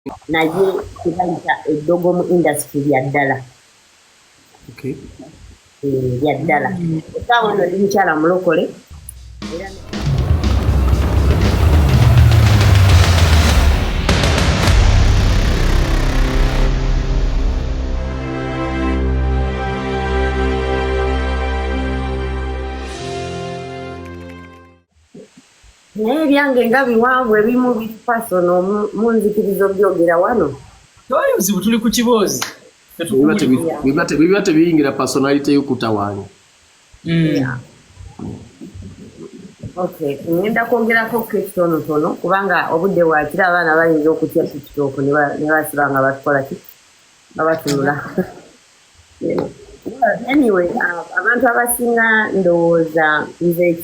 naye kibayita eddogo mu industry lya ddala. Lya ddala. Essaawa eno ndi mukyala mulokole era naye ebyange nga biwanvu ebimu biri pasono munzikiriza obyogera wano. Tewali buzibu, tuli ku kiboozi. Biba tebiyingira personality y'okutawaanya. Okay, ngenda kwongerako kitonotono kubanga obudde bwakira abaana bayinza okutya TikTok ne basiba nga batukola ki nga batunula. Anyway, abantu abasinga ndowooza nze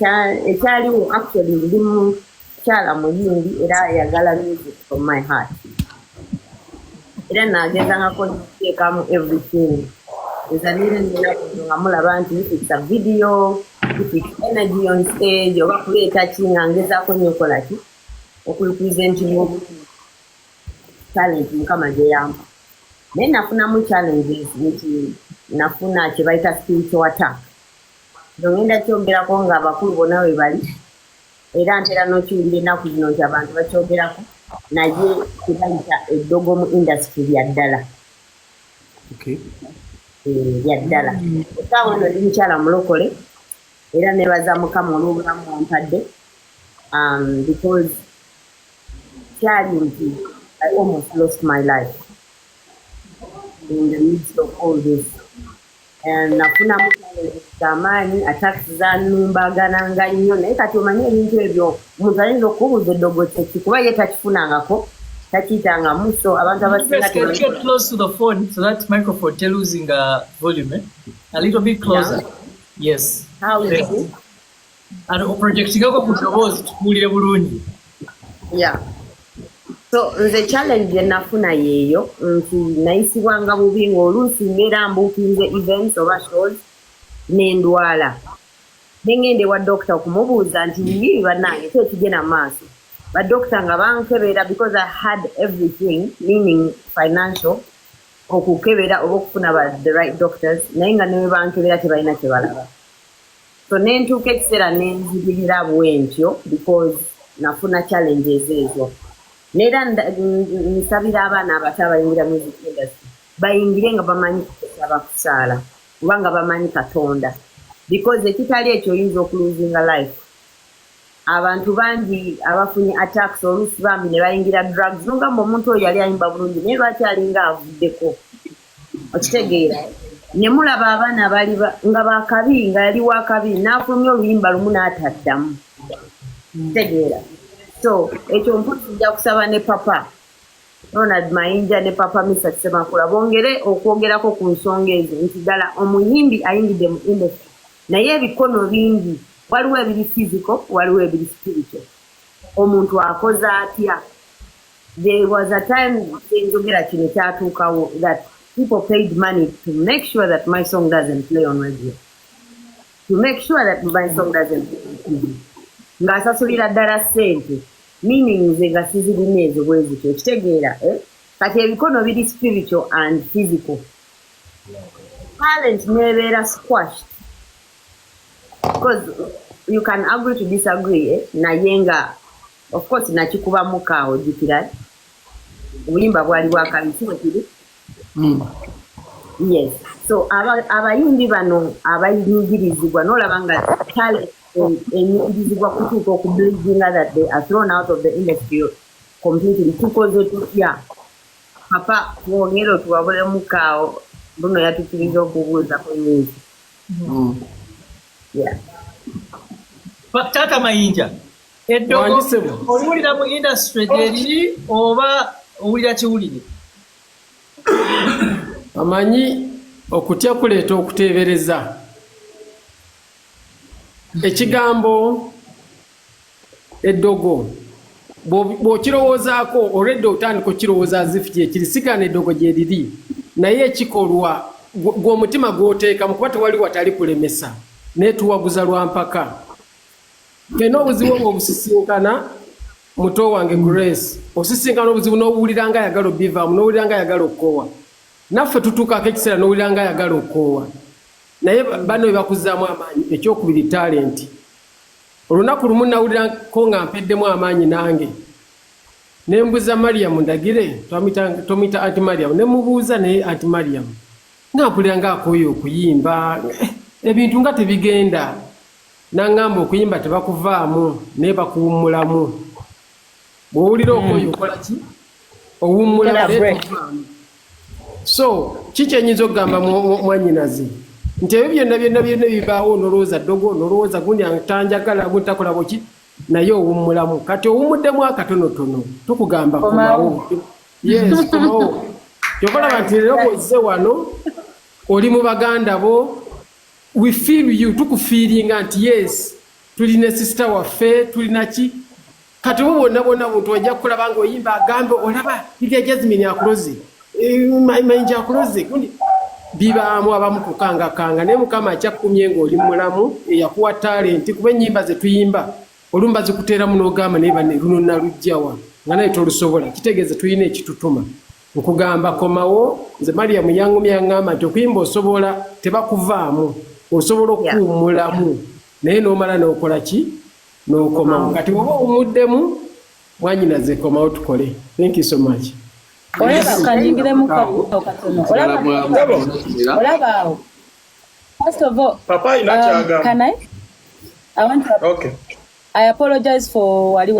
ekyaliwo actually ndi mukyala muyimbi era ayagala music from my heart. Era nagezangako niteekamu everything. Nzalire nina nga mulaba nti if it's a video, if it's energy on stage, oba kuleeta ki nga ngezaako nnyo okola ki okurepresentinga talent Mukama gye yampa. Naye nafunamu challenges nti nafuna kye bayita spiritual attack. Ngenda kyogerako nga abakulu bonna we bali era ntera n'okiwulira ennaku zino nti abantu bakyogerako naye kye bayita eddogo mu industry lya ddala. Lya ddala. Essaawa eno ndi mukyala mulokole era nebaza Mukama olw'obulamu bwampadde because kyali nti I almost lost my life in the midst of all this. Nafunamu amaanyi attacks zanumbagananga nnyo naye kati omanye ebintu ebyo omuntu ayinza okubuuza eddogo kyeki kuba ye takifunangako takiyitanga so abantu abasinga get close to the phone so that microphone tell losing volume a little bit closer. Yes. How is it? And projecting ako kutobozi tukulire bulungi. Yeah. So nze challenge nafuna yeeyo nti nayisibwanga bubi ng'oluusi mbeera mbuukinze events oba shows n'endwala. Nengende wa doctor okumubuuza nti bibiri bannange tekigenda maaso. Doctor nga bankebera because I had everything, meaning financial, okukebera oba okufuna the right doctors, naye nga ne bankebera tebalina kye balaba. So nentuuka ekiseera nenzibirira bwentyo because nafuna challenges ezo. Neera nsabira abaana abato abayingira music industry bayingire nga bamanyi kusaba kusaala oba nga bamanyi Katonda because ekitali ekyo oyinza okuluzinga life. Abantu bangi abafunye attacks oluusi bambi ne bayingira drugs nogamba omuntu oyo yali ayimba bulungi naye lwaki alinga avuddeko okitegeera ne mulaba abaana bali nga bakabi nga yali wakabi n'afulumya oluyimba lumu n'ataddamu kitegeera. So ekyo mpujja kusaba ne papa Ronald Mayinja ne papa Mr. Semakula bongere okwogerako ku nsonga ezo nti ddala omuyimbi ayingidde mu industry naye ebikono bingi waliwo ebiri physical waliwo ebiri spiritual. Omuntu akoza atya. There was a time njogera kino kyatuukawo that people paid money to make sure that my song doesn't play on radio, to make sure that my song doesn't play on TV. Ng'asasulira ddala ssente meaning nze nga sizirina ezo bwezityo ekitegeera kati ebikono biri spiritual and physical. Talent nebeera squashed because you can agree to disagree naye nga of course nakikubamu kaawo jjukira obuyimba bwali bwakabi si bwe kiri. Yes. So abayimbi bano abayingirizibwa n'olaba nga talent enyingirizibwa kutuuka okublinga that they are thrown out of the industry completely. Tukoze tutya papa twongere otuwabulemu kaawo buno yatukiriza okubuuza ku nyingi. Yeah. Tata Mayinja eddogo owulira mu industry gyeri oba owulira kiwulire? Amanyi okutya kuleeta okuteebereza. Ekigambo eddogo bw'okirowoozaako olwedde otandika okirowooza azifu gyekiri sigana eddogo gye riri naye ekikolwa gw'omutima gw'oteekamu kuba tewali watali kulemesa neetuwaguza lwa mpaka. Fena obuzibu obusisinkana muto wange Grace osisinkana obuzibu n'owulira nga ayagala obivaamu n'owulira nga ayagala okukoowa naffe tutuukako ekiseera n'owulira nga ayagala okukoowa naye bano bebakuzaamu amaanyi ekyokubiri talenti olunaku lumu nawulirako nga mpeddemu amaanyi nange nembuuza Mariam ndagire tomuyita Anti Mariam nemubuuza naye Anti Mariam nga mpulira nga akooye okuyimba ebintu nga tebigenda nangamba okuyimba tebakuvaamu naye bakuwummulamu bw'owulira okooye okola ki owummula so kikyenyinza okugamba mwanyinazi nti ebyo byonna bibaawo nolowooza ddogo nolowooza gundi tanjagala gundi takola boki naye owummulamu kati owummuddemu akatonotono tukugamba komawo yes komawo kyokolaba nti leero bwozze wano oli mu baganda bo we feel you tukufiiringa nti yes tulina sister waffe tulina ki kati bo bonna buntu wajja kukulaba nga oyimba agambe olaba Lydia Jasmine akuloze mayinja akuloze gundi bibaamu abamu kukangakanga naye Mukama akyakumye ng'oli mulamu eyakuwa talenti kuba ennyimba ze tuyimba olumba zikuteeramu n'ogamba naye bane luno nalugjawa nga naye tolusobola kitegeeza tulina ekitutuma nkugamba komawo nze Mariam yangumya yaŋŋamba nti okuyimba osobola tebakuvaamu osobola okuwummulamu naye n'omala n'okola ki n'okomawo kati oba owumuddemu mwanyinaze komawo tukole thank you so much First of all, Papa, can I want to okay. I apologize for wali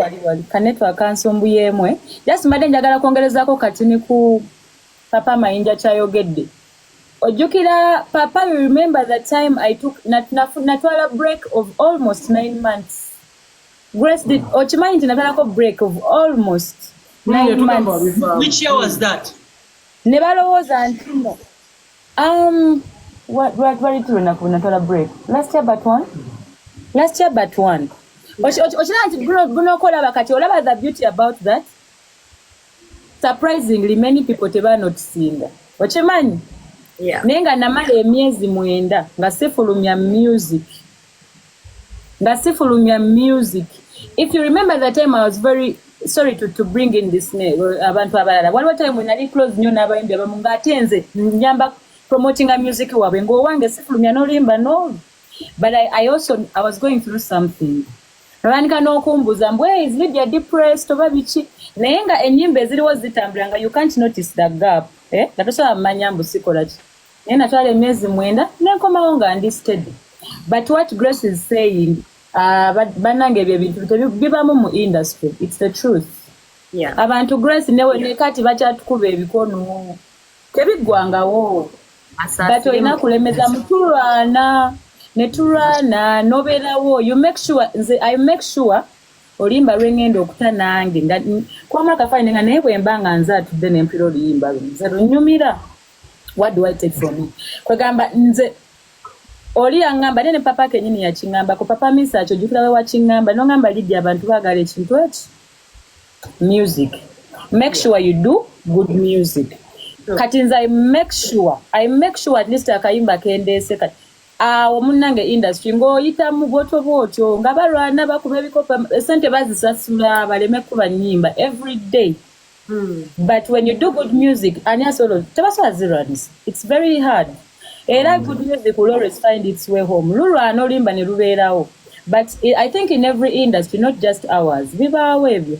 kanetwork kansombuyeemwe just mbadde njagala kwongerezaako katini ku Papa Mayinja kyayogedde ojjukira Papa you remember that time I took natwala break of almost 9 months Grace did okimanyi nti natwalako break of almost 9 months. Which year was that? Ne balowooza nti no what natwala break last year but one okina nti gunokolaba kati olaba the beauty about that surprisingly many people tebanotisinga okimanyi naye nga namala emyezi 9 nga sifulumya music if you remember that time I was very sorry to bring in this abantu abalala waliwo time when nali close nnyo n'abayimbi abamu ng'ate nze nyamba promoting a music waabwe ng'owange sifulumya n'olimba no but I was going through something Ranika n'okumbuza mbwe is Lydia depressed oba biki naye nga ennyimba eziriwo zitambula nga you can't notice the gap nga tosobola mmanya mbu sikola ki naye natwala emyezi 9 nenkomawo nga ndi steady but what Grace is saying bannange ebyo ebintu bibamu mu industry it's the truth abantu Grace ne kati bakyatukuba ebikono tebiggwangawo but olina kulemeza mutulwana netulwana nobeerawo I make sure oluyimba lwengenda okuta nange nga kwamala kafaine nga naye bwemba nga nze atudde nempira oluyimba nze lunyumira what do I take from me kwegamba nze oli yaŋŋamba ne Papa kenyini yakiŋŋamba ko Papa Misa akyo jjukira we wakiŋŋamba noŋŋamba Lydia abantu baagala ekintu eki music make sure you do good music kati nze I make sure at least akayimba kendeese kati awo munnange industry ng'oyitamu bwotyo nga balwana bakuba ebikopa esente bazisasula baleme kuba nnyimba every day but when you do good music anyasolo tebasobola zirans it's very hard era good music will always find its way home lulwana olimba ne lubeerawo but I think in every industry not just ours bibaawo ebyo